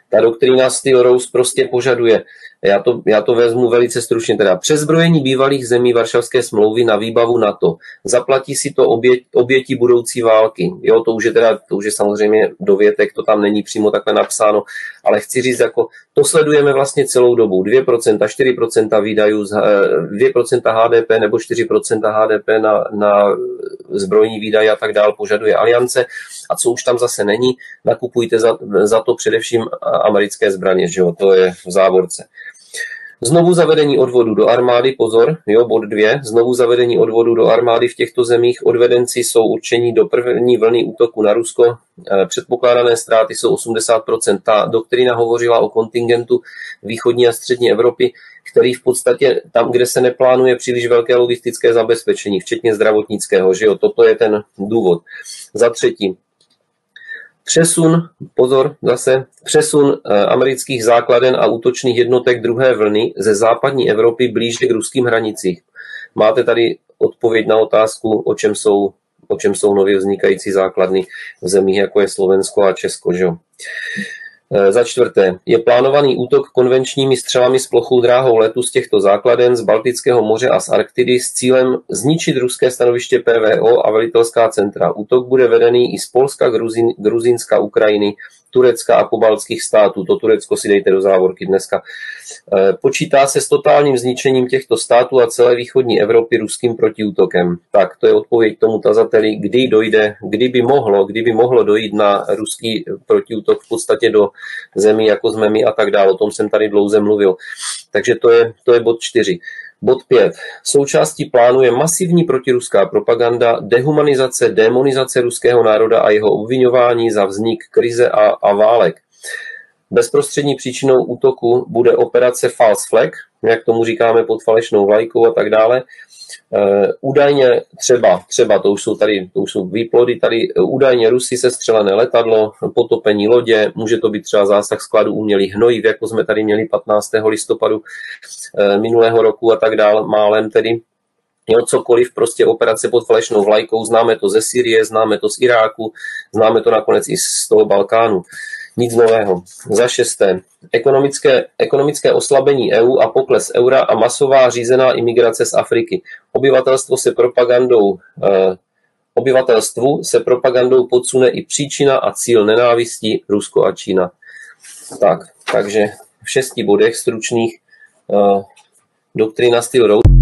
Ta doktrína Steel Rose prostě požaduje, já to vezmu velice stručně, teda přezbrojení bývalých zemí Varšavské smlouvy na výbavu NATO. Zaplatí si to oběti budoucí války. Jo, to už je samozřejmě dovětek, to tam není přímo takhle napsáno, ale chci říct, jako to sledujeme vlastně celou dobu. 2%, 4% výdajů, 2% HDP nebo 4% HDP na zbrojní výdaje a tak dál požaduje aliance. A co už tam zase není, nakupujte za to především americké zbraně, že jo, to je v závorce. Znovu zavedení odvodu do armády, pozor, jo, bod 2, znovu zavedení odvodu do armády v těchto zemích, odvedenci jsou určení do první vlny útoku na Rusko, předpokládané ztráty jsou 80%. Ta doktrína hovořila o kontingentu východní a střední Evropy, který v podstatě tam, kde se neplánuje příliš velké logistické zabezpečení, včetně zdravotnického, že jo, toto je ten důvod. Za třetí, přesun amerických základen a útočných jednotek druhé vlny ze západní Evropy blíže k ruským hranicím. Máte tady odpověď na otázku, o čem jsou nově vznikající základny v zemích, jako je Slovensko a Česko. Že? Za čtvrté, je plánovaný útok konvenčními střelami s plochou dráhou letu z těchto základen z Baltického moře a z Arktidy s cílem zničit ruské stanoviště PVO a velitelská centra. Útok bude vedený i z Polska, Gruzínska, Ukrajiny, Turecka a pobaltských států. To Turecko si dejte do závorky dneska. Počítá se s totálním zničením těchto států a celé východní Evropy ruským protiútokem. Tak, to je odpověď tomu tazateli, kdy by mohlo dojít na ruský protiútok v podstatě do zemí, jako jsme my a tak dále. O tom jsem tady dlouze mluvil. Takže to je bod 4. Bod 5. Součástí plánu je masivní protiruská propaganda, dehumanizace, demonizace ruského národa a jeho obviňování za vznik krize a válek. Bezprostřední příčinou útoku bude operace False Flag, jak tomu říkáme pod falešnou vlajkou a tak dále. Údajně třeba to už jsou výplody, tady údajně Rusy sestřelené letadlo, potopení lodě, může to být třeba zásah skladu umělých hnojiv, jako jsme tady měli 15. listopadu minulého roku a tak dále, málem tedy. Jo, cokoliv, prostě operace pod falešnou vlajkou, známe to ze Syrie, známe to z Iráku, známe to nakonec i z toho Balkánu. Nic nového. Za 6. Ekonomické oslabení EU a pokles eura a masová řízená imigrace z Afriky. Obyvatelstvu se propagandou podsune i příčina a cíl nenávisti Rusko a Čína. Takže v 6 bodech stručných doktrína Steel Rose.